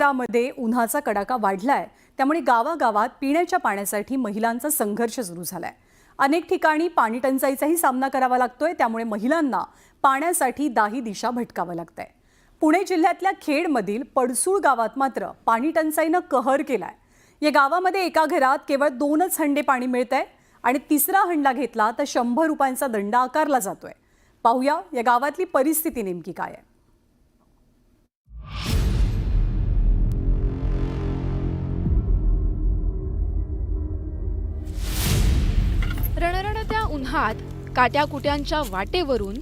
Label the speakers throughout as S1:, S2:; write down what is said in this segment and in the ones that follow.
S1: मध्ये उन्हाचा कडाका वाढलाय, त्यामुळे गावागावात पिण्याच्या पाण्यासाठी महिलांचा संघर्ष सुरू झालाय। अनेक ठिकाणी पाणी टंचाईचाही सामना करावा लागतोय, त्यामुळे महिलांना पाण्यासाठी दाही दिशा भटकावं लागतंय। पुणे जिल्ह्यातल्या खेडमधील पडसूळ गावात मात्र पाणी टंचाईनं कहर केलाय। या गावामध्ये एका घरात केवळ 2च हंडे पाणी मिळतंय आणि तिसरा हंडा घेतला तर 100 रुपयांचा दंड आकारला जातोय। पाहूया या गावातली परिस्थिती नेमकी काय आहे।
S2: रणरणत्या उन्हात काट्याकुट्यांच्या वाटेवरून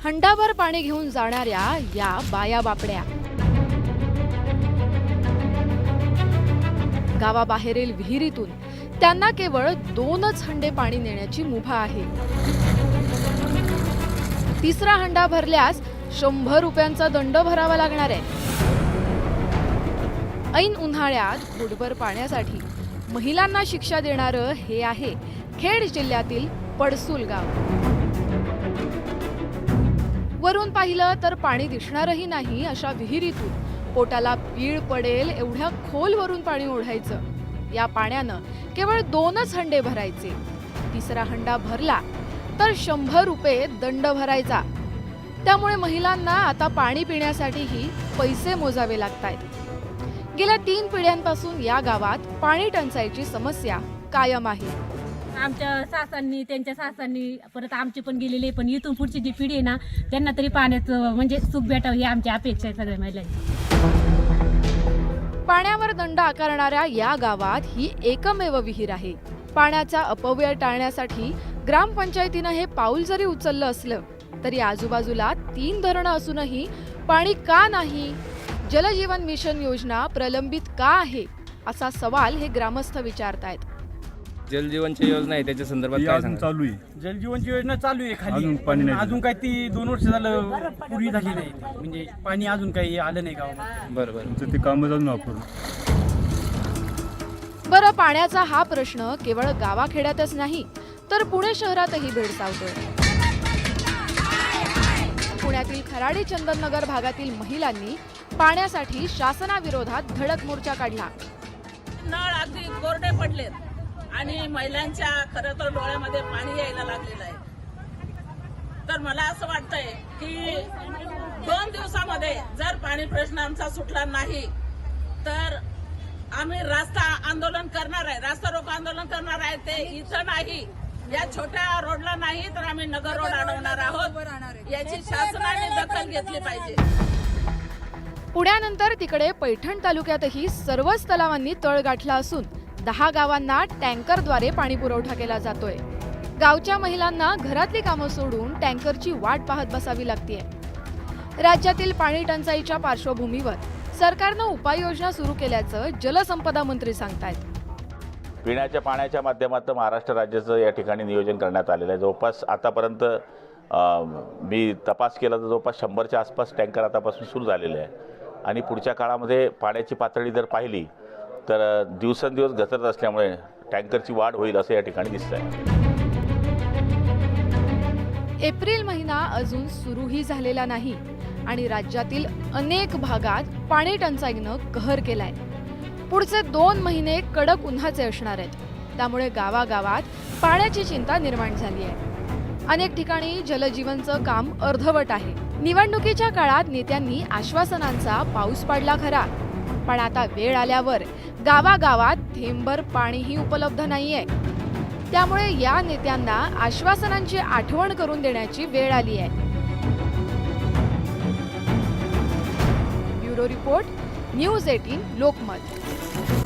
S2: हंडाभर पाणी घेऊन जाणाऱ्या या बाया बापड्या गावाबाहेरील विहिरीतून त्यांना केवळ 2च हंडे पाणी नेण्याची मुभा आहे। तिसरा हंडा भरल्यास 100 रुपयांचा दंड भरावा लागणार आहे। ऐन उन्हाळ्यात घोटभर पाण्यासाठी महिलांना शिक्षा देणारं हे आहे खेड जिल्ह्यातील पडसूल गाव। वरून पाहिलं तर पाणी दिसणारही नाही अशा विहिरीतून पोटाला पीळ पडेल एवढ्या खोलवरून पाणी ओढायचं। या पाण्यानं केवळ 2च हंडे भरायचे। तिसरा हंडा भरला तर 100 रुपये दंड भरायचा। त्यामुळे महिलांना आता पाणी पिण्यासाठीही पैसे मोजावे लागतायत। गेल्या 3 पिढ्यांपासून या गावात पाणी टंचाईची समस्या कायम आहे।
S3: आमच्या सासांनी त्यांच्या सासांनी परत आमची पण गेलेली, पण इथून पुढची जी पिढी आहे ना त्यांना तरी पाण्याचं म्हणजे सुख भेटावं ही आमची अपेक्षा आहे सगळ्या महिलांची।
S2: पाण्यावर दंड आकारणाऱ्या या गावात ही एकमेव विहीर आहे। पाण्याचा अपव्यय टाळण्यासाठी ग्रामपंचायतीनं हे पाऊल जरी उचललं असलं तरी आजूबाजूला 3 धरणं असूनही पाणी का नाही? जलजीवन मिशन योजना प्रलंबित का आहे असा सवाल हे ग्रामस्थ विचारतायत।
S4: जलजीवनची योजना आहे त्याच्या संदर्भात काय सांगा?
S5: चालू आहे
S6: जलजीवनची योजना चालू आहे खाली,
S5: अजून पाणी नाही.
S6: अजून काही ती 2 वर्ष झालं पूर्वी झाली नाही, म्हणजे पाणी अजून काही आलं नाही गावात।
S4: बरोबर,
S5: तुमचं ते काम जाऊन आपण
S2: बरं, पाण्याचा हा प्रश्न केवळ गावाखेड्यातच नाही तर पुणे शहरातही भेडसावतोय। पुण्यातील खराडी चंदननगर भागातील महिलांनी पाण्यासाठी शासनाविरोधात धडक मोर्चा काढला।
S7: नळ अगदी कोरडे पडलेत आणि महिलांच्या खरं तर डोळ्यामध्ये पाणी यायला लागलेलं आहे। तर मला असं वाटतंय की 2 दिवसामध्ये जर पाणी प्रश्न आमचा सुटला नाही तर आम्ही रास्ता आंदोलन करणार आहे, रास्ता रोको आंदोलन करणार आहे। ते इथं नाही, या छोट्या रोडला नाही तर आम्ही नगर रोड अडवणार आहोत। याची शासनाने दखल घेतली पाहिजे।
S2: पुण्यानंतर तिकडे पैठण तालुक्यातही सर्वच तलावांनी तळ गाठला असून 10 गावांना टँकरद्वारे पाणी पुरवठा केला जातोय। गावच्या महिलांना घरातली कामं सोडून टँकरची वाट पाहत बसावी लागतेय। राज्यातील पाणी टंचाईच्या पार्श्वभूमीवर सरकारनं उपाययोजना सुरू केल्याचं जलसंपदा मंत्री सांगतायत।
S8: पिण्याच्या पाण्याच्या माध्यमातून महाराष्ट्र राज्याचं या ठिकाणी नियोजन करण्यात आलेलं आहे। जवळपास आतापर्यंत मी तपास केला तर जवळपास 100च्या आसपास टँकर आतापासून सुरू झालेले आहे आणि पुढच्या काळामध्ये पाण्याची पातळी जर पाहिली तर दिवसेंदिवस घसरत असल्यामुळे टँकरची वाढ होईल असं या ठिकाणी दिसतंय।
S2: एप्रिल महिना अजून सुरूही झालेला नाही आणि राज्यातील अनेक भागात पाणी टंचाईनं कहर केलाय। पुढचे 2 महिने कडक उन्हाचे असणार आहेत, त्यामुळे गावागावात पाण्याची चिंता निर्माण झाली आहे। अनेक ठिकाणी जलजीवनचं काम अर्धवट आहे। निवडणुकीच्या काळात नेत्यांनी आश्वासनांचा पाऊस पाडला खरा, पण आता वेळ आल्यावर गावागावात थेंबभर पाणीही उपलब्ध नाहीये। त्यामुळे या नेत्यांना आश्वासनांची आठवण करून देण्याची वेळ आली आहे। Bureau report, news 18 Lokmat.